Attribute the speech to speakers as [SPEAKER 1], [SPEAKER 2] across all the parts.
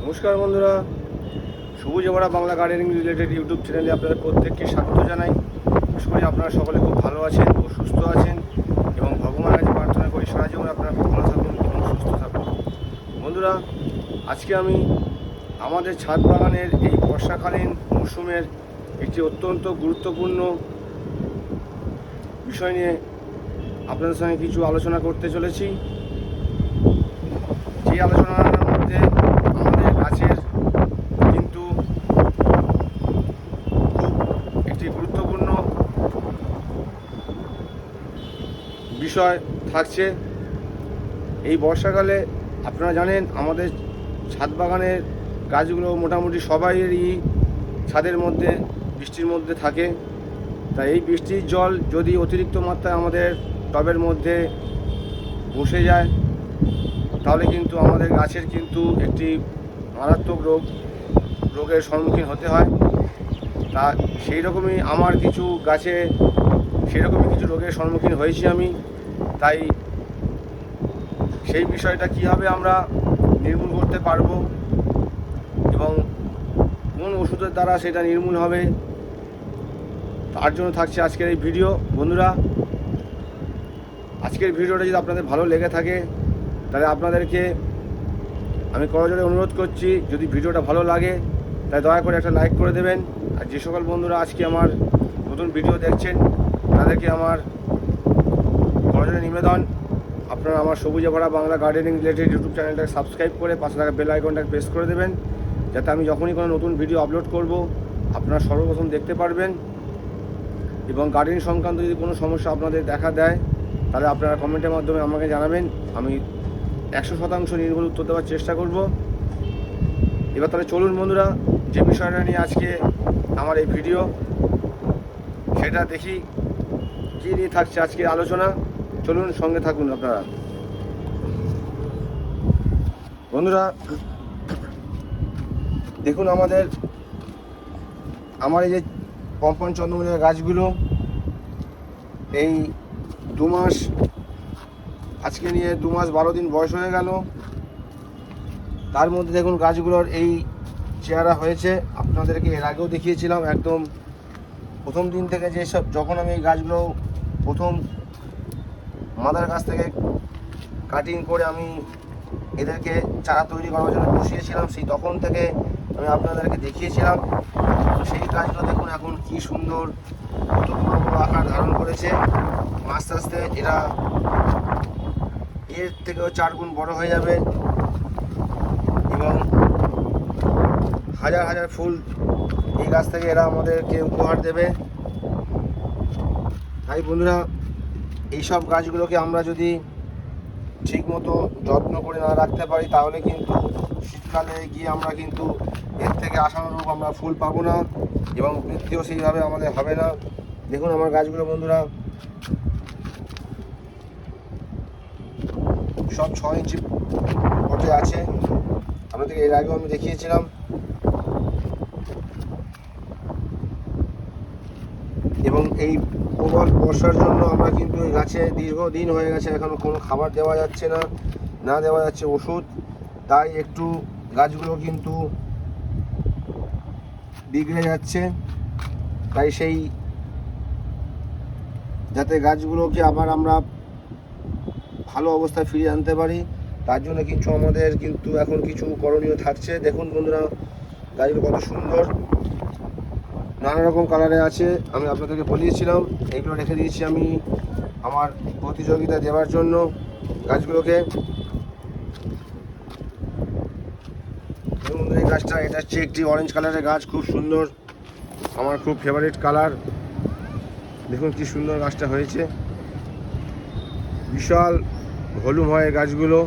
[SPEAKER 1] নমস্কার বন্ধুরা, সবুজ ভরা বাংলা গার্ডেনিং রিলেটেড ইউটিউব চ্যানেলে আপনাদের প্রত্যেককে স্বাগত জানাই। আশা করি আপনারা সকলে খুব ভালো আছেন ও সুস্থ আছেন এবং ভগবানের কাছে প্রার্থনা করি সারা জীবন আপনারা খুব ভালো থাকুন এবং সুস্থ থাকুন। বন্ধুরা, আজকে আমি আমাদের ছাদ বাগানের এই বর্ষাকালীন মরশুমের একটি অত্যন্ত গুরুত্বপূর্ণ বিষয় নিয়ে আপনাদের সঙ্গে কিছু আলোচনা করতে চলেছি। যে আলোচনার মধ্যে আমাদের গাছের কিন্তু খুব একটি গুরুত্বপূর্ণ বিষয় থাকছে। এই বর্ষাকালে আপনারা জানেন আমাদের ছাদ বাগানের গাছগুলো মোটামুটি সবাইয়েরই ছাদের মধ্যে বৃষ্টির মধ্যে থাকে। তাই এই বৃষ্টির জল যদি অতিরিক্ত মাত্রায় আমাদের টবের মধ্যে বসে যায় তাহলে কিন্তু আমাদের গাছের কিন্তু একটি মারাত্মক রোগের সম্মুখীন হতে হয়। তা সেই রকমই আমার কিছু গাছে সেরকমই কিছু রোগের সম্মুখীন হয়েছি আমি। তাই সেই বিষয়টা কীভাবে আমরা নির্মূল করতে পারবো এবং কোন ওষুধের দ্বারা সেটা নির্মূল হবে তার জন্য থাকছে আজকের এই ভিডিও। বন্ধুরা, আজকের ভিডিওটা যদি আপনাদের ভালো লেগে থাকে তাহলে আপনাদেরকে আমি করজোড়ে অনুরোধ করছি, যদি ভিডিওটা ভালো লাগে তাহলে দয়া করে একটা লাইক করে দেবেন। আর যে সকল বন্ধুরা আজকে আমার নতুন ভিডিও দেখছেন তাদেরকে আমার করজোড়ে নিবেদন, আপনারা আমার সবুজে ভরা বাংলা গার্ডেনিং রিলেটেড ইউটিউব চ্যানেলটাকে সাবস্ক্রাইব করে পাশে থাকা বেল আইকনটাকে প্রেস করে দেবেন, যাতে আমি যখনই কোনো নতুন ভিডিও আপলোড করব আপনারা সর্বপ্রথম দেখতে পারবেন। এবং গার্ডেনিং সংক্রান্ত যদি কোনো সমস্যা আপনাদের দেখা দেয় তাহলে আপনারা কমেন্টের মাধ্যমে আমাকে জানাবেন, আমি 100% নির্ভুল উত্তর দেওয়ার চেষ্টা করব। এবার তাহলে চলুন বন্ধুরা, যে বিষয়টা নিয়ে আজকে আমার এই ভিডিও সেটা দেখি কী নিয়ে থাকছে আজকে আলোচনা। চলুন সঙ্গে থাকুন আপনারা। বন্ধুরা দেখুন, আমার এই যে পম্পন চন্দ্রমল্লিকা গাছগুলো এই 2 মাস, আজকে নিয়ে 2 মাস 12 দিন বয়স হয়ে গেল। তার মধ্যে দেখুন গাছগুলোর এই চেহারা হয়েছে। আপনাদেরকে এর আগেও দেখিয়েছিলাম একদম প্রথম দিন থেকে, যেসব যখন আমি এই গাছগুলো প্রথম মাদার গাছ থেকে কাটিং করে আমি এদেরকে চারা তৈরি করার জন্য বসিয়েছিলাম, সেই তখন থেকে আমি আপনাদেরকে দেখিয়েছিলাম। সেই গাছগুলো দেখুন এখন কি সুন্দর কত বড় বড় আকার ধারণ করেছে। আস্তে আস্তে এরা এর থেকেও 4 গুণ বড় হয়ে যাবে এবং হাজার হাজার ফুল এই গাছ থেকে এরা আমাদেরকে উপহার দেবে। তাই বন্ধুরা, এইসব গাছগুলোকে আমরা যদি ঠিকমতো যত্ন করে না রাখতে পারি তাহলে কিন্তু শীতকালে গিয়ে আমরা কিন্তু এর থেকে আশানুরূপ আমরা ফুল পাবো না এবং বৃদ্ধিও সেইভাবে আমাদের হবে না। দেখুন আমার গাছগুলো বন্ধুরা সব 6 ইঞ্চি পটে আছে, আপনাদেরকে এর আগেও আমি দেখিয়েছিলাম। এবং এই প্রবল বর্ষার জন্য আমরা কিন্তু এই গাছে দীর্ঘদিন হয়ে গেছে এখনও কোনো খাবার দেওয়া যাচ্ছে না দেওয়া যাচ্ছে ওষুধ। তাই একটু গাছগুলো কিন্তু বিগড়ে যাচ্ছে। তাই সেই যাতে গাছগুলোকে আবার আমরা ভালো অবস্থায় ফিরিয়ে আনতে পারি তার জন্য কিছু আমাদের কিন্তু এখন কিছু করণীয় থাকছে। দেখুন বন্ধুরা গাছগুলো কত সুন্দর, নানা রকম কালারে আছে। আমি আপনাদেরকে বলিয়েছিলাম এইগুলো রেখে দিয়েছি আমি আমার প্রতিযোগিতা দেওয়ার জন্য গাছগুলোকে। দেখুন এই গাছটা, এটা হচ্ছে একটি অরেঞ্জ কালারের গাছ, খুব সুন্দর, আমার খুব ফেভারিট কালার। দেখুন কি সুন্দর গাছটা হয়েছে, বিশাল ভলিউম হয় গাছগুলো।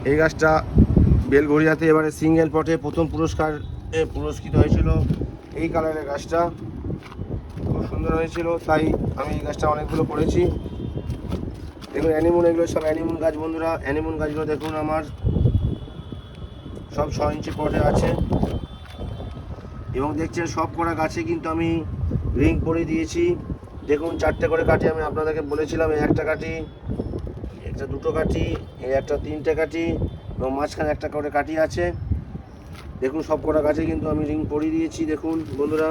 [SPEAKER 1] এই গাছটা বেলঘরিয়াতে এবারে সিঙ্গেল পটে প্রথম পুরস্কৃত হয়েছিল। এই কালারের গাছটা খুব সুন্দর হয়েছিল, তাই আমি এই গাছটা অনেকগুলো করেছি। দেখুন অ্যানিমন, এগুলো সব অ্যানিমন গাছ বন্ধুরা। অ্যানিমন গাছগুলো দেখুন আমার সব 6 ইঞ্চি পটে আছে এবং দেখছেন সব করা গাছে কিন্তু আমি রিং করে দিয়েছি। দেখুন 4টে করে কাঠি আমি আপনাদেরকে বলেছিলাম, এই একটা কাঠি, একটা 2টো কাঠি, এই একটা 3টে কাঠি এবং মাঝখানে একটা করে কাঠি আছে। দেখুন সব কটা গাছে কিন্তু আমি রিং পরিয়ে দিয়েছি। দেখুন বন্ধুরা,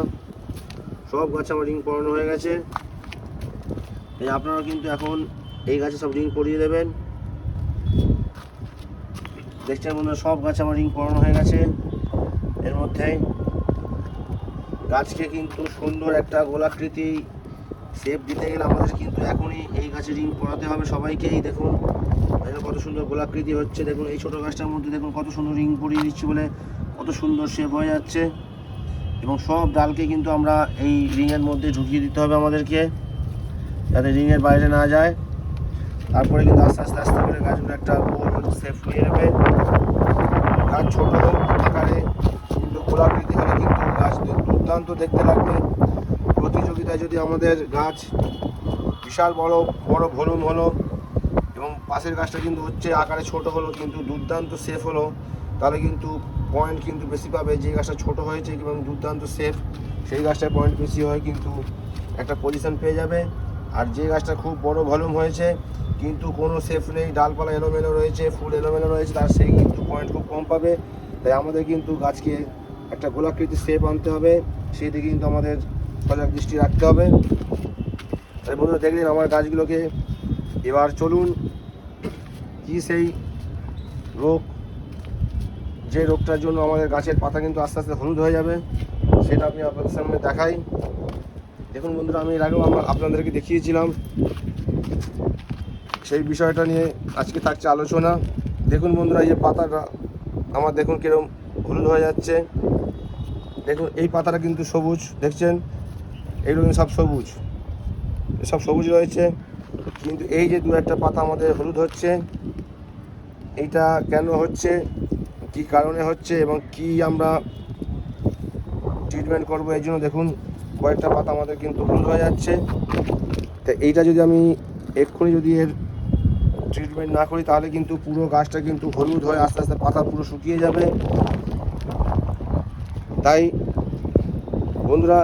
[SPEAKER 1] সব গাছে আমার রিং পরানো হয়ে গেছে। এই আপনারা কিন্তু এখন এই গাছে সব রিং পরিয়ে দেবেন। দেখছেন বন্ধুরা, সব গাছে আমার রিং পরানো হয়ে গেছে। এর মধ্যে গাছকে কিন্তু সুন্দর একটা গোলাকৃতি শেপ দিতে গেলে আমাদের কিন্তু এখনই এই গাছে রিং পরাতে হবে সবাইকেই। দেখুন কত সুন্দর গোলাকৃতি হচ্ছে। দেখুন এই ছোটো গাছটার মধ্যে দেখুন কত সুন্দর রিং পরিয়ে দিচ্ছি বলে কত সুন্দর শেপ হয়ে যাচ্ছে। এবং সব ডালকে কিন্তু আমরা এই রিংয়ের মধ্যে ঢুকিয়ে দিতে হবে আমাদেরকে, যাতে রিংয়ের বাইরে না যায়। তারপরে কিন্তু আস্তে আস্তে আস্তে করে গাছগুলো একটা গোল শেপ নিয়ে নেবে। গাছ ছোট হোক আকারে কিন্তু গোলাকৃতি হলে কিন্তু গাছ দুর্দান্ত দেখতে লাগবে। প্রতিযোগিতায় যদি আমাদের গাছ বিশাল বড় বড় ভলুম হলো এবং পাশের গাছটা কিন্তু হচ্ছে আকারে ছোট হলো কিন্তু দুর্দান্ত সেফ হলো, তাহলে কিন্তু পয়েন্ট কিন্তু বেশি পাবে। যে গাছটা ছোট হয়েছে এবং দুর্দান্ত সেফ, সেই গাছটার পয়েন্ট বেশি হয়, কিন্তু একটা পজিশন পেয়ে যাবে। আর যে গাছটা খুব বড় ভলিউম হয়েছে কিন্তু কোনো সেফ নেই, ডালপালা এলোমেলো রয়েছে, ফুল এলোমেলো রয়েছে, তার সেই কিন্তু পয়েন্ট খুব কম পাবে। তাই আমাদের কিন্তু গাছকে একটা গোলাকৃতি শেপ আনতে হবে, সেই দিকে কিন্তু আমাদের সজাগ দৃষ্টি রাখতে হবে। তাই বন্ধুরা দেখলেন আমার গাছগুলোকে। এবার চলুন কি সেই রোগ, যে রোগটার জন্য আমাদের গাছের পাতা কিন্তু আস্তে আস্তে হলুদ হয়ে যাবে, সেটা আমি আপনাদের সামনে দেখাই। দেখুন বন্ধুরা, আমি এর আগেও আপনাদেরকে দেখিয়েছিলাম, সেই বিষয়টা নিয়ে আজকে থাকছে আলোচনা। দেখুন বন্ধুরা, এই যে পাতাটা আমার দেখুন কিরকম হলুদ হয়ে যাচ্ছে। দেখুন এই পাতাটা কিন্তু সবুজ, দেখছেন এইগুলো সব সবুজ, সব সবুজ রয়েছে, কিন্তু এই যে দু একটা পাতা আমাদের হলুদ হচ্ছে, এইটা কেন হচ্ছে, কি কারণে হচ্ছে এবং কি আমরা ট্রিটমেন্ট করবো, এই জন্য দেখুন কয়েকটা পাতা আমাদের কিন্তু হলুদ হয়ে যাচ্ছে। তো এইটা যদি আমি এক্ষুনি যদি এর ট্রিটমেন্ট না করি তাহলে কিন্তু পুরো গাছটা কিন্তু হলুদ হয়ে আস্তে আস্তে পাতা পুরো শুকিয়ে যাবে। তাই বন্ধুরা,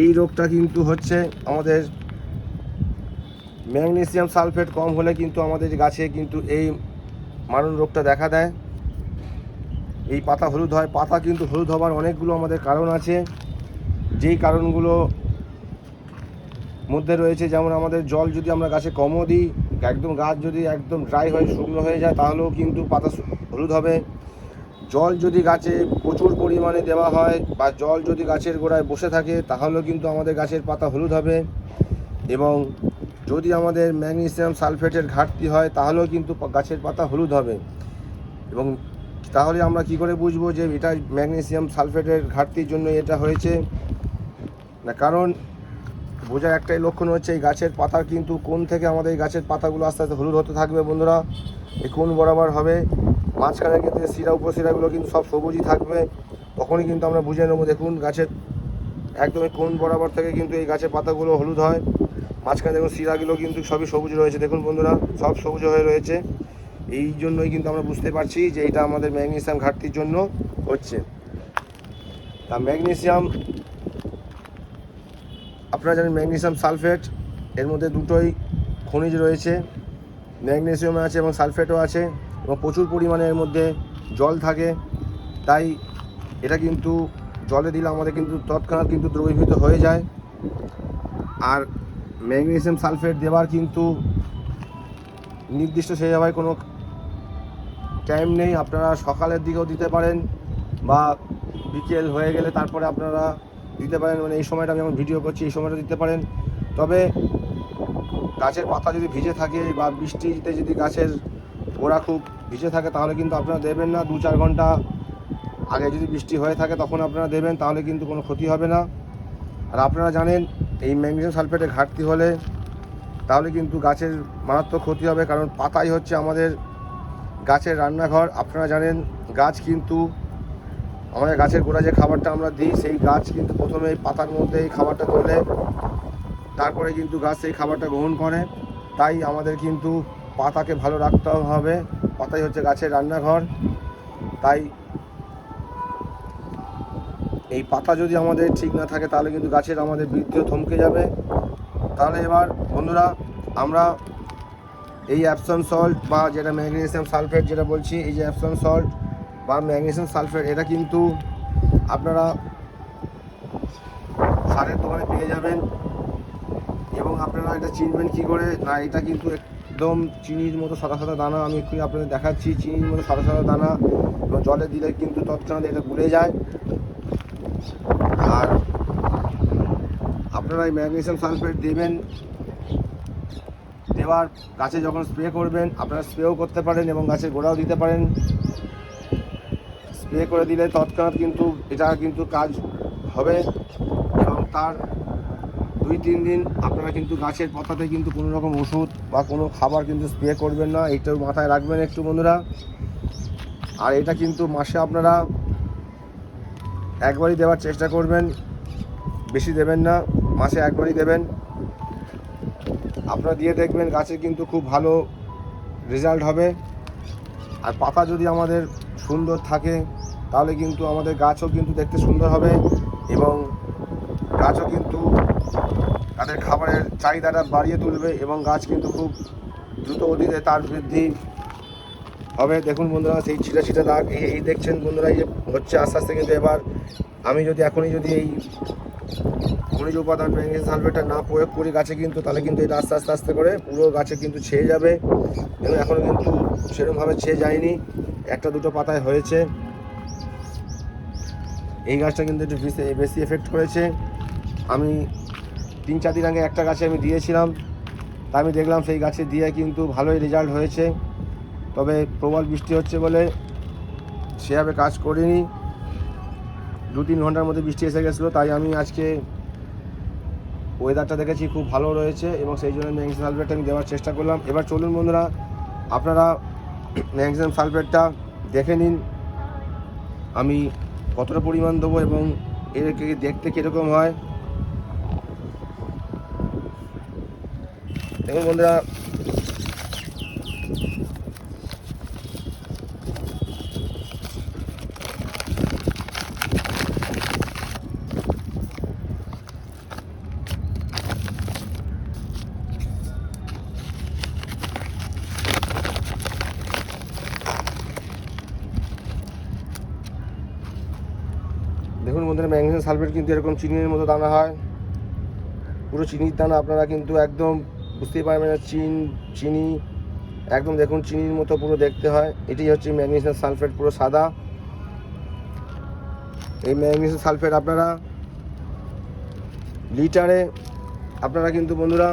[SPEAKER 1] এই রোগটা কিন্তু হচ্ছে আমাদের ম্যাগনেসিয়াম সালফেট কম হলে কিন্তু আমাদের গাছে কিন্তু এই মারণ রোগটা দেখা দেয়। এই পাতা হলুদ হয়। পাতা কিন্তু হলুদ হওয়ার অনেকগুলো আমাদের কারণ আছে, যেই কারণগুলো মধ্যে রয়েছে যেমন আমাদের জল যদি আমরা গাছে কমও দিই, একদম গাছ যদি একদম ড্রাই হয়ে শুকনো হয়ে যায় তাহলেও কিন্তু পাতা হলুদ হবে। জল যদি গাছে প্রচুর পরিমাণে দেওয়া হয় বা জল যদি গাছের গোড়ায় বসে থাকে তাহলেও কিন্তু আমাদের গাছের পাতা হলুদ হবে। এবং যদি আমাদের ম্যাগনেসিয়াম সালফেটের ঘাটতি হয় তাহলেও কিন্তু গাছের পাতা হলুদ হবে। এবং তাহলে আমরা কি করে বুঝবো যে এটা ম্যাগনেসিয়াম সালফেটের ঘাটতির জন্য এটা হয়েছে? না, কারণ বোঝার একটাই লক্ষণ হচ্ছে এই গাছের পাতা কিন্তু কোন থেকে আমাদের এই গাছের পাতাগুলো আস্তে আস্তে হলুদ হতে থাকবে বন্ধুরা। এই কোন বরাবর হবে, মাঝখানে কিন্তু শিরা উপশিরাগুলো কিন্তু সব সবুজই থাকবে, তখনই কিন্তু আমরা বুঝে নেবো। দেখুন গাছের একদমই কোন বরাবর থেকে কিন্তু এই গাছের পাতাগুলো হলুদ হয়। মাঝখানে দেখুন শিরাগুলো কিন্তু সবই সবুজ রয়েছে, দেখুন বন্ধুরা সব সবুজ হয়ে রয়েছে। এই জন্যই কিন্তু আমরা বুঝতে পারছি যে এটা আমাদের ম্যাগনেসিয়াম ঘাটতির জন্য হচ্ছে। তা ম্যাগনেসিয়াম, আপনারা জানেন ম্যাগনেসিয়াম সালফেট, এর মধ্যে দুটোই খনিজ রয়েছে, ম্যাগনেসিয়াম আছে এবং সালফেটও আছে, এবং প্রচুর পরিমাণে এর মধ্যে জল থাকে। তাই এটা কিন্তু জলে দিলে আমাদের কিন্তু তৎক্ষণাৎ কিন্তু দ্রবীভূত হয়ে যায়। আর ম্যাগনেসিয়াম সালফেট দেওয়ার কিন্তু নির্দিষ্ট সেভাবে কোনো টাইম নেই। আপনারা সকালের দিকেও দিতে পারেন বা বিকেল হয়ে গেলে তারপরে আপনারা দিতে পারেন, মানে এই সময়টা আমি যখন ভিডিও করছি এই সময়টা দিতে পারেন। তবে গাছের পাতা যদি ভিজে থাকে বা বৃষ্টিতে যদি গাছের গোড়া খুব ভিজে থাকে তাহলে কিন্তু আপনারা দেবেন না। 2-4 ঘন্টা আগে যদি বৃষ্টি হয়ে থাকে তখন আপনারা দেবেন, তাহলে কিন্তু কোনো ক্ষতি হবে না। আর আপনারা জানেন এই ম্যাগনেসিয়াম সালফেটের ঘাটতি হলে তাহলে কিন্তু গাছের মারাত্মক ক্ষতি হবে, কারণ পাতাই হচ্ছে আমাদের গাছের রান্নাঘর। আপনারা জানেন গাছ কিন্তু আমাদের গাছের গোড়া যে খাবারটা আমরা দিই সেই গাছ কিন্তু প্রথমে এই পাতার মধ্যে এই খাবারটা তোলে, তারপরে কিন্তু গাছ সেই খাবারটা গ্রহণ করে। তাই আমাদের কিন্তু পাতাকে ভালো রাখতে হবে, পাতাই হচ্ছে গাছের রান্নাঘর। তাই এই পাতা যদি আমাদের ঠিক না থাকে তাহলে কিন্তু গাছের আমাদের বৃদ্ধিও থমকে যাবে। তাহলে এবার বন্ধুরা আমরা এই অ্যাপসন সল্ট বা যেটা ম্যাগনেসিয়াম সালফেট যেটা বলছি, এই যে অ্যাপসন সল্ট বা ম্যাগনেসিয়াম সালফেট, এটা কিন্তু আপনারা সারের দোকানে পেয়ে যাবেন। এবং আপনারা এটা চিনবেন কী করে না, এটা কিন্তু একদম চিনির মতো সাদা সাদা দানা। আমি এক্ষুনি আপনাদের দেখাচ্ছি, চিনির মতো সাদা সাদা দানা, এবং জলে দিলে কিন্তু তৎক্ষণাৎ এটা গুলে যায়। আর আপনারা এই ম্যাগনেসিয়াম সালফেট দেবেন, দেওয়ার গাছে যখন স্প্রে করবেন আপনারা স্প্রেও করতে পারেন এবং গাছের গোড়াও দিতে পারেন। স্প্রে করে দিলে তৎক্ষণাৎ কিন্তু এটা কিন্তু কাজ হবে, এবং তার 2-3 দিন আপনারা কিন্তু গাছের পাতাতে কিন্তু কোনো রকম ওষুধ বা কোনো খাবার কিন্তু স্প্রে করবেন না। এইটাও মাথায় রাখবেন একটু বন্ধুরা। আর এটা কিন্তু মাসে আপনারা একবারই দেওয়ার চেষ্টা করবেন, বেশি দেবেন না, মাসে একবারই দেবেন। আপনারা দিয়ে দেখবেন গাছে কিন্তু খুব ভালো রেজাল্ট হবে। আর পাতা যদি আমাদের সুন্দর থাকে তাহলে কিন্তু আমাদের গাছও কিন্তু দেখতে সুন্দর হবে, এবং গাছও কিন্তু তাদের খাবারের চাহিদাটা বাড়িয়ে তুলবে, এবং গাছ কিন্তু খুব দ্রুত গতিতে তার বৃদ্ধি হবে। দেখুন বন্ধুরা, সেই ছিটা ছিটা দাগ এই দেখছেন বন্ধুরা, এই যে হচ্ছে আস্তে আস্তে। কিন্তু এবার আমি যদি এখনই যদি এই খনিজ উপাদান ম্যাগনেসিয়াম সালফেটটা না প্রয়োগ করি গাছে, কিন্তু তাহলে কিন্তু এটা আস্তে আস্তে আস্তে করে পুরো গাছে কিন্তু ছেয়ে যাবে। এবং এখনও কিন্তু সেরকমভাবে ছেয়ে যায়নি, একটা দুটো পাতায় হয়েছে। এই গাছটা কিন্তু একটু বেশি এফেক্ট করেছে। আমি 3-4 দিন আগে একটা গাছে আমি দিয়েছিলাম, তা আমি দেখলাম সেই গাছে দিয়ে কিন্তু ভালোই রেজাল্ট হয়েছে। তবে প্রবল বৃষ্টি হচ্ছে বলে সেভাবে কাজ করিনি। 2-3 ঘন্টার মধ্যে বৃষ্টি এসে গেছিলো, তাই আমি আজকে ওয়েদারটা দেখেছি খুব ভালো রয়েছে, এবং সেই জন্য ম্যাগনেসিয়াম সালফেটটা আমি দেওয়ার চেষ্টা করলাম। এবার চলুন বন্ধুরা, আপনারা ম্যাগনেসিয়াম সালফেটটা দেখে নিন আমি কতটা পরিমাণ দেবো এবং এর দেখতে কীরকম হয়। দেখুন বন্ধুরা, দেখুন বন্ধুরা, ম্যাগনেসিয়াম সালফেট কিন্তু এরকম চিনির মতো দানা হয়, পুরো চিনির দানা। আপনারা কিন্তু একদম বুঝতেই পারবেন না চিনি একদম দেখুন চিনির মতো পুরো দেখতে হয়। এটাই হচ্ছে ম্যাগনেসিয়াম সালফেট, পুরো সাদা। এই ম্যাগনেসিয়াম সালফেট আপনারা লিটারে আপনারা কিন্তু বন্ধুরা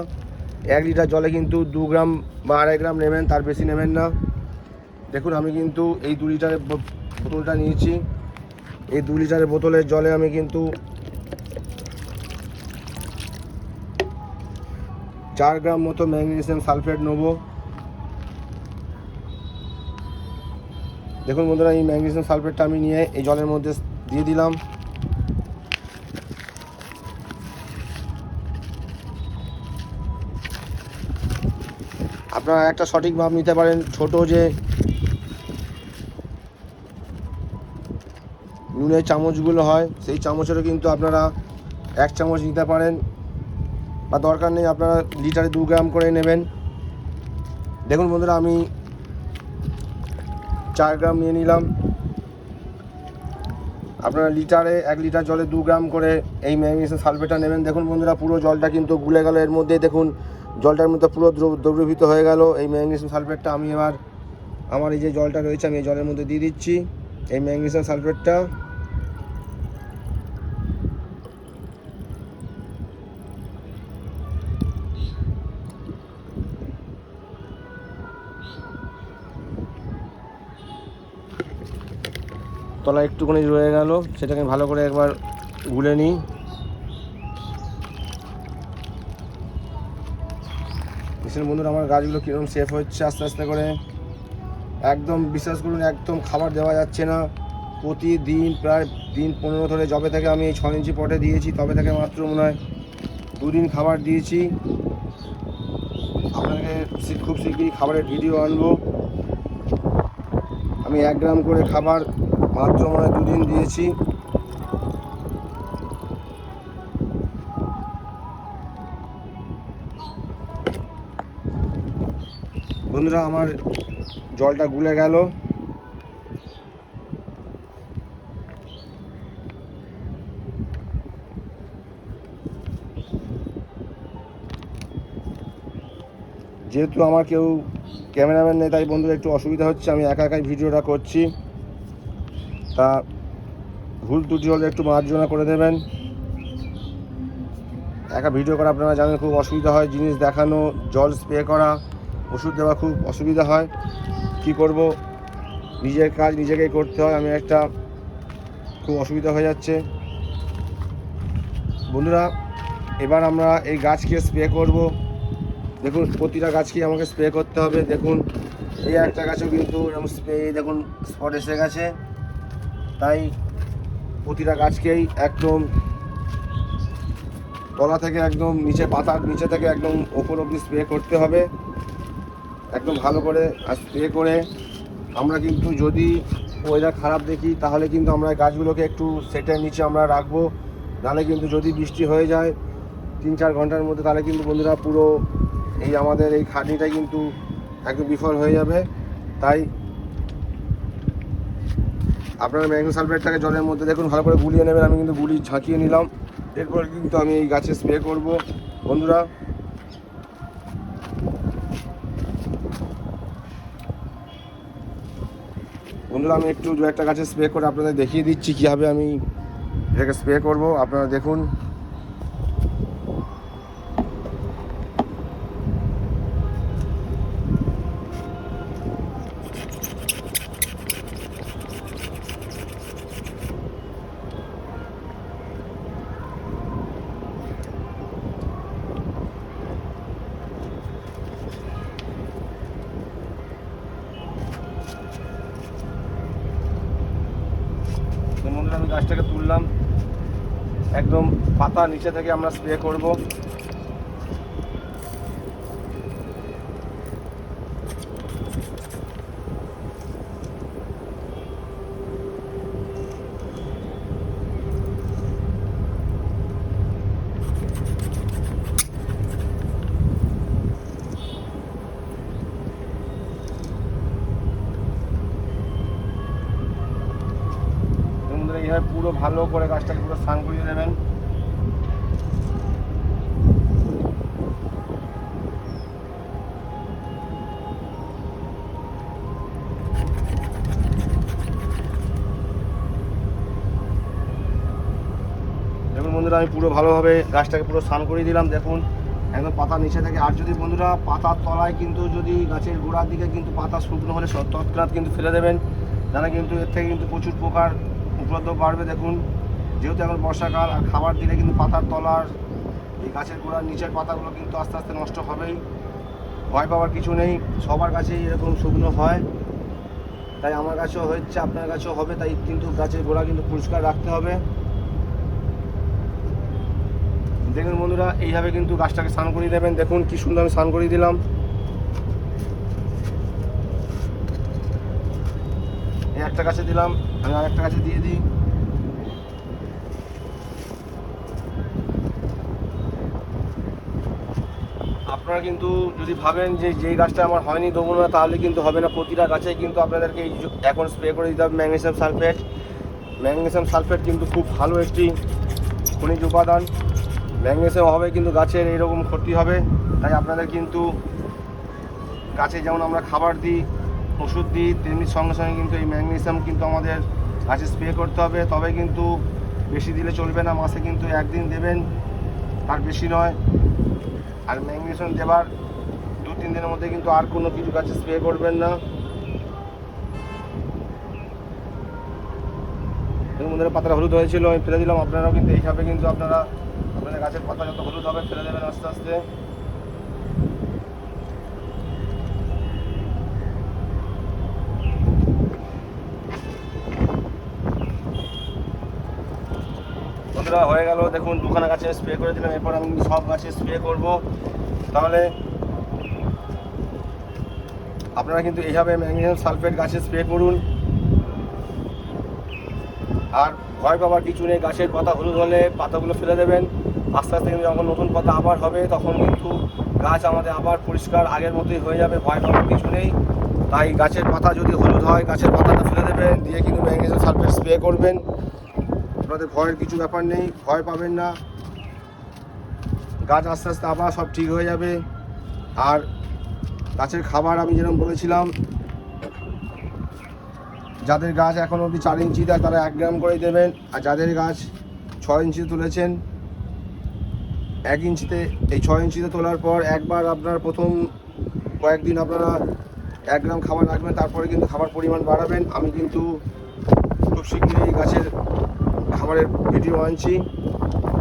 [SPEAKER 1] 1 লিটার জলে কিন্তু 2 গ্রাম বা 2.5 গ্রাম নেবেন, তার বেশি নেবেন না। দেখুন আমি কিন্তু এই 2 লিটারের বোতলটা নিয়েছি। এই 2 লিটারের বোতলের জলে আমি কিন্তু 4 গ্রাম মতো ম্যাগনেসিয়াম সালফেট নেব। দেখুন বন্ধুরা, এই ম্যাগনেসিয়াম সালফেটটা আমি নিয়ে এই জলের মধ্যে দিয়ে দিলাম। আপনারা একটা সঠিক মাপ নিতে পারেন, ছোট যে নুনের চামচগুলো হয় সেই চামচেরও কিন্তু আপনারা 1 চামচ নিতে পারেন, বা দরকার নেই আপনারা লিটারে 2 গ্রাম করে নেবেন। দেখুন বন্ধুরা, আমি 4 গ্রাম নিয়ে নিলাম। আপনারা লিটারে 1 লিটার জলে 2 গ্রাম করে এই ম্যাগনেসিয়াম সালফেটটা নেবেন। দেখুন বন্ধুরা, পুরো জলটা কিন্তু গুলে গেল এর মধ্যে। দেখুন জলটার মধ্যে পুরো দ্রবীভূত হয়ে গেল এই ম্যাগনেসিয়াম সালফেটটা। আমি এবার আমার এই যে জলটা রয়েছে আমি এই জলের মধ্যে দিয়ে দিচ্ছি এই ম্যাগনেসিয়াম সালফেটটা। তলায় একটুখানি রয়ে গেল, সেটাকে ভালো করে একবার গুলে নিই। দেখছেন বন্ধুরা, আমার গাছগুলো কীরকম সেফ হচ্ছে আস্তে আস্তে করে। একদম বিশ্বাস করুন, একদম খাবার দেওয়া যাচ্ছে না। প্রতিদিন প্রায় দিন 15 ধরে, যবে থেকে আমি এই 6 ইঞ্চি পটে দিয়েছি তবে থেকে মাত্র মনে হয় 2 দিন খাবার দিয়েছি। আপনাকে খুব শীঘ্রই খাবারের ভিডিও আনবো। আমি 1 গ্রাম করে খাবার মাত্র মনে হয় 2 দিন দিয়েছি। বন্ধুরা আমার জলটা গুলে গেল। যেহেতু আমার কেউ ক্যামেরাম্যান নেই, তাই বন্ধুরা একটু অসুবিধা হচ্ছে, আমি একা একাই ভিডিওটা করছি। তা ভুল ত্রুটি হলে একটু মার্জনা করে দেবেন। একা ভিডিও করা আপনারা জানেন খুব অসুবিধা হয়, জিনিস দেখানো, জল স্প্রে করা, ওষুধ দেওয়া খুব অসুবিধা হয়। কি করব, নিজের কাজ নিজেকেই করতে হয়, আমি একটা খুব অসুবিধা হয়ে যাচ্ছে। বন্ধুরা এবার আমরা এই গাছকে স্প্রে করব। দেখুন প্রতিটা গাছকেই আমাকে স্প্রে করতে হবে। দেখুন এই একটা গাছেও কিন্তু এরকম স্প্রে দেখুন স্পট এসে গেছে, তাই প্রতিটা গাছকেই একদম তলা থেকে একদম নিচে, পাতার নিচে থেকে একদম ওপর অবধি স্প্রে করতে হবে একদম ভালো করে। আর স্প্রে করে আমরা কিন্তু যদি ওয়েদার খারাপ দেখি তাহলে কিন্তু আমরা গাছগুলোকে একটু সেটের নিচে আমরা রাখবো। নাহলে কিন্তু যদি বৃষ্টি হয়ে যায় 3-4 ঘন্টার মধ্যে, তাহলে কিন্তু বন্ধুরা পুরো এই আমাদের এই খাটনিটাই কিন্তু একদম বিফল হয়ে যাবে। তাই আপনারা ম্যাগনেসিয়াম সালফেটটাকে জলের মধ্যে দেখুন ভালো করে গুলিয়ে নেবেন। আমি কিন্তু গুলি ঝাঁকিয়ে নিলাম, এরপর কিন্তু আমি এই গাছে স্প্রে করব। বন্ধুরা আমি একটু দু একটা গাছে স্প্রে করে আপনাদের দেখিয়ে দিচ্ছি কীভাবে আমি এটাকে স্প্রে করব। আপনারা দেখুন বন্ধুরা, আমি গাছটাকে তুললাম, একদম পাতা নিচে থেকে আমরা স্প্রে করব। এইভাবে পুরো ভালো করে গাছটাকে পুরো স্নান করিয়ে দেবেন। দেখুন বন্ধুরা, আমি পুরো ভালোভাবে গাছটাকে পুরো স্নান করিয়ে দিলাম। দেখুন একদম পাতা নিচে থেকে। আর যদি বন্ধুরা পাতার তলায় কিন্তু যদি গাছের গোড়ার দিকে কিন্তু পাতা শুকনো হলে তৎক্ষণাৎ কিন্তু ফেলে দেবেন, জানা কিন্তু এর থেকে কিন্তু প্রচুর পোকার উপদ্রব বাড়বে। দেখুন যেহেতু এখন বর্ষাকাল, আর খাবার দিলে কিন্তু পাতার তলার এই গাছের গোড়ার নিচের পাতাগুলো কিন্তু আস্তে আস্তে নষ্ট হবেই। ভয় পাওয়ার কিছু নেই, সবার কাছেই এরকম শুকনো হয়, তাই আমার কাছেও হচ্ছে, আপনার কাছেও হবে। তাই কিন্তু গাছের গোড়া কিন্তু পরিষ্কার রাখতে হবে। দেখুন বন্ধুরা, এইভাবে কিন্তু গাছটাকে স্নান করিয়ে দেবেন। দেখুন কি সুন্দর আমি স্নান করিয়ে দিলাম। এই একটা গাছে দিলাম, আমি আর একটা গাছে দিয়ে দিই। আপনারা কিন্তু যদি ভাবেন যে যেই গাছটা আমার হয়নি দেবো না, তাহলে কিন্তু হবে না। প্রতিটা গাছে কিন্তু আপনাদেরকে এখন স্প্রে করে দিতে হবে ম্যাগনেসিয়াম সালফেট। ম্যাগনেসিয়াম সালফেট কিন্তু খুব ভালো একটি খনিজ উপাদান। ম্যাগনেসিয়াম অভাবে কিন্তু গাছের এইরকম ক্ষতি হবে। তাই আপনাদের কিন্তু গাছে যেমন আমরা খাবার দিই, ওষুধ দিই, তেমনি সঙ্গে সঙ্গে কিন্তু এই ম্যাগনেসিয়াম কিন্তু আমাদের গাছে স্প্রে করতে হবে। তবে কিন্তু বেশি দিলে চলবে না, মাসে কিন্তু একদিন দেবেন, তার বেশি নয়। আর ম্যাগনেসিয়াম দেবার 2-3 দিনের মধ্যে কিন্তু আর কোনো কিছু গাছে স্প্রে করবেন না। বন্ধুরা পাতাটা হলুদ হয়েছিল, আমি ফেলে দিলাম। আপনারাও কিন্তু এইভাবে কিন্তু আপনাদের গাছের পাতা যত হলুদ হবে ফেলে দেবেন আস্তে আস্তে। বন্ধুরা হয়ে গেল, দেখুন 2খানা গাছে স্প্রে করে দিলাম। এরপর আমি সব গাছে স্প্রে করব। তাহলে আপনারা কিন্তু এইভাবে ম্যাগনেসিয়াম সালফেট গাছে স্প্রে করুন। আর ভয় পাওয়ার কিছু নেই, গাছের পাতা হলুদ হলে পাতাগুলো ফেলে দেবেন। আস্তে আস্তে কিন্তু যখন নতুন পাতা আবার হবে, তখন কিন্তু গাছ আমাদের আবার পরিষ্কার আগের মতোই হয়ে যাবে, ভয় পাওয়ার কিছু নেই। তাই গাছের পাতা যদি হলুদ হয় গাছের পাতাটা ফেলে দেবেন, দিয়ে কিন্তু ম্যাগনেসিয়াম সালফেট স্প্রে করবেন। আপনাদের ভয়ের কিছু ব্যাপার নেই, ভয় পাবেন না। গাছ আস্তে আস্তে আবার সব ঠিক হয়ে যাবে। আর গাছের খাবার আমি যেরকম বলেছিলাম, যাদের গাছ এখন অবধি 4 ইঞ্চি দেয় তারা 1 গ্রাম করে দেবেন, আর যাদের গাছ 6 ইঞ্চি তুলেছেন 1 ইঞ্চিতে, এই 6 ইঞ্চিতে তোলার পর একবার আপনার প্রথম কয়েকদিন আপনারা 1 গ্রাম খাবার রাখবেন, তারপরে কিন্তু খাবার পরিমাণ বাড়াবেন। আমি কিন্তু খুব শীঘ্রই গাছের খাবারের ভিডিও আনছি।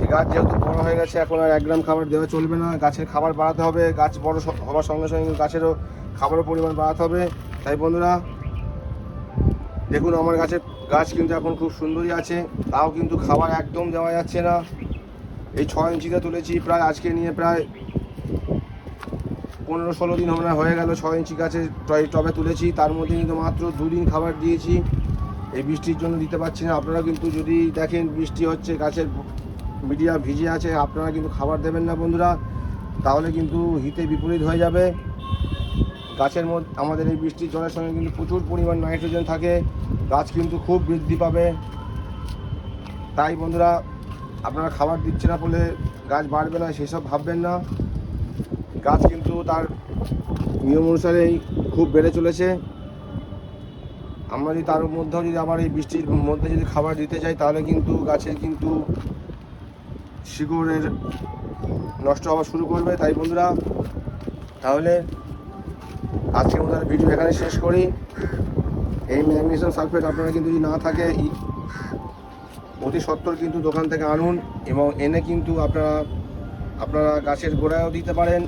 [SPEAKER 1] এই গাছ যেহেতু বড় হয়ে গেছে এখন আর 1 গ্রাম খাবার দেওয়া চলবে না, গাছের খাবার বাড়াতে হবে। গাছ বড় হওয়ার সঙ্গে সঙ্গে গাছেরও খাবারের পরিমাণ বাড়াতে হবে। তাই বন্ধুরা দেখুন, আমার গাছ কিন্তু এখন খুব সুন্দরই আছে, তাও কিন্তু খাবার একদম দেওয়া যাচ্ছে না। এই 6 ইঞ্চিতে তুলেছি, প্রায় আজকে নিয়ে প্রায় 15-16 দিন আমরা হয়ে গেল 6 ইঞ্চি গাছে টবে তুলেছি। তার মধ্যে কিন্তু মাত্র 2 দিন খাবার দিয়েছি, এই বৃষ্টির জন্য দিতে পারছি না। আপনারা কিন্তু যদি দেখেন বৃষ্টি হচ্ছে, গাছের মিডিয়া ভিজে আছে, আপনারা কিন্তু খাবার দেবেন না বন্ধুরা, তাহলে কিন্তু হিতে বিপরীত হয়ে যাবে। গাছের মধ্যে আমাদের এই বৃষ্টির জলের সঙ্গে কিন্তু প্রচুর পরিমাণ নাইট্রোজেন থাকে, গাছ কিন্তু খুব বৃদ্ধি পাবে। তাই বন্ধুরা আপনারা খাবার দিচ্ছে না বলে গাছ বাড়বে না সেসব ভাববেন না, গাছ কিন্তু তার নিয়ম অনুসারেই খুব বেড়ে চলেছে। আমরা যদি তার মধ্যেও যদি আবার এই বৃষ্টির মধ্যে যদি খাবার দিতে চাই তাহলে কিন্তু গাছের কিন্তু শিকড়ের নষ্ট হওয়া শুরু করবে। তাই বন্ধুরা তাহলে আজকের মতো ভিডিও এখানে শেষ করি। এই ম্যাগনেসিয়াম সালফেট আপনারা কিন্তু যদি না থাকে অতি সত্বর কিন্তু দোকান থেকে আনুন, এবং এনে কিন্তু আপনারা গাছের গোড়ায়ও দিতে পারেন।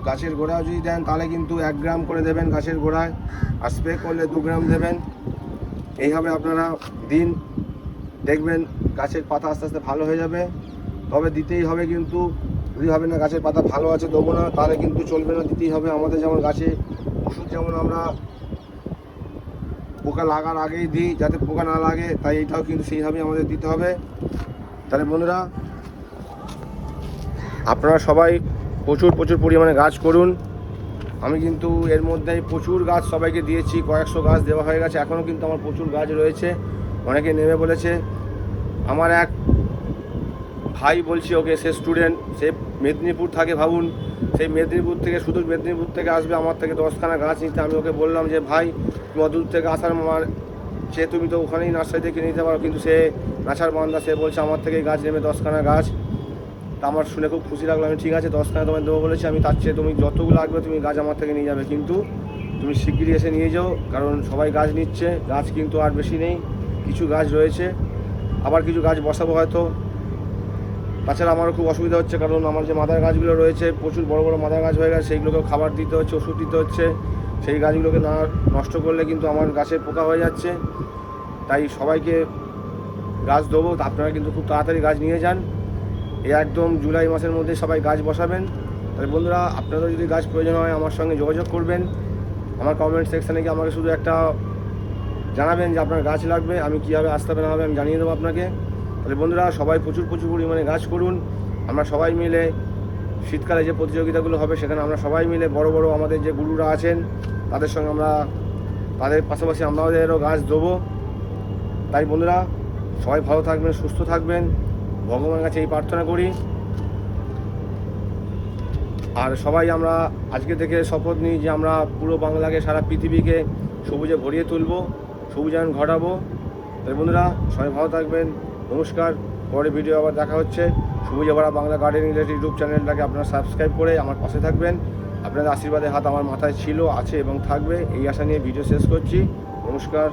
[SPEAKER 1] গাছের গোড়ায় যদি দেন তাহলে কিন্তু 1 গ্রাম করে দেবেন গাছের গোড়ায়, আর স্প্রে করলে 2 গ্রাম দেবেন। এইভাবে আপনারা দিন, দেখবেন গাছের পাতা আস্তে আস্তে ভালো হয়ে যাবে। তবে দিতেই হবে কিন্তু, যদি হবে না গাছের পাতা ভালো আছে দেবো না তাহলে কিন্তু চলবে না, দিতেই হবে। আমাদের যেমন গাছে ওষুধ যেমন আমরা পোকা লাগার আগেই দিই যাতে পোকা না লাগে, তাই এটাও কিন্তু সেইভাবেই আমাদের দিতে হবে। তাহলে বন্ধুরা আপনারা সবাই প্রচুর পরিমাণে গাছ করুন। আমি কিন্তু এর মধ্যেই প্রচুর গাছ সবাইকে দিয়েছি, কয়েকশো গাছ দেওয়া হয়ে গেছে, এখনও কিন্তু আমার প্রচুর গাছ রয়েছে, অনেকে নেবে বলেছে। আমার এক ভাই বলছি, ওকে সে স্টুডেন্ট, সে মেদিনীপুর থাকে, ভাবুন সেই মেদিনীপুর থেকে, শুধু মেদিনীপুর থেকে আসবে আমার থেকে 10খানা গাছ নিতে। আমি ওকে বললাম যে ভাই তোমার দূর থেকে আসার সে তুমি তো ওখানেই নার্সারি থেকে নিতে পারো, কিন্তু সে নাচার বান্দা, সে বলছে আমার থেকে গাছ নেবে 10খানা গাছ। তা আমার শুনে খুব খুশি লাগলো। আমি ঠিক আছে 10খানা তোমায় দেবো বলেছি, আমি তার চেয়ে তুমি যতগুলো লাগবে তুমি গাছ আমার থেকে নিয়ে যাবে, কিন্তু তুমি শিগগিরই এসে নিয়ে যাও, কারণ সবাই গাছ নিচ্ছে, গাছ কিন্তু আর বেশি নেই, কিছু গাছ রয়েছে, আবার কিছু গাছ বসাবো হয়তো। তাছাড়া আমারও খুব অসুবিধা হচ্ছে, কারণ আমার যে মাদার গাছগুলো রয়েছে প্রচুর বড় বড় মাদার গাছ হয়ে গেছে, সেইগুলোকেও খাবার দিতে হচ্ছে, ওষুধ দিতে হচ্ছে। সেই গাছগুলোকে না নষ্ট করলে কিন্তু আমার গাছের পোকা হয়ে যাচ্ছে। তাই সবাইকে গাছ দেবো, আপনারা কিন্তু খুব তাড়াতাড়ি গাছ নিয়ে যান। এই একদম জুলাই মাসের মধ্যে সবাই গাছ বসাবেন। তাই বন্ধুরা আপনাদের যদি গাছ প্রয়োজন হয় আমার সঙ্গে যোগাযোগ করবেন, আমার কমেন্ট সেকশানে গিয়ে আমাকে শুধু একটা জানাবেন যে আপনার গাছ লাগবে, আমি কীভাবে আসতে হবে না হবে আমি জানিয়ে দেবো আপনাকে। তাহলে বন্ধুরা সবাই প্রচুর পরিমাণে গাছ করুন। আমরা সবাই মিলে শীতকালে যে প্রতিযোগিতাগুলো হবে সেখানে আমরা সবাই মিলে বড় বড় আমাদের যে গুরুরা আছেন তাদের সঙ্গে তাদের পাশাপাশি আমাদেরও গাছ দেবো। তাই বন্ধুরা সবাই ভালো থাকবেন, সুস্থ থাকবেন, ভগবানের কাছে এই প্রার্থনা করি। আর সবাই আমরা আজকে থেকে শপথ নিই যে আমরা পুরো বাংলাকে, সারা পৃথিবীকে সবুজে ভরিয়ে তুলবো, সবুজায়ন ঘটাবো। তাই বন্ধুরা সবাই ভালো থাকবেন, নমস্কার। পরে ভিডিও আবার দেখা হচ্ছে। সবুজে ভরা বাংলা গার্ডেনিং রিলেটেড ইউটিউব চ্যানেলটাকে আপনারা সাবস্ক্রাইব করে আমার পাশে থাকবেন। আপনাদের আশীর্বাদের হাত আমার মাথায় ছিল, আছে এবং থাকবে, এই আশা নিয়ে ভিডিও শেষ করছি। নমস্কার।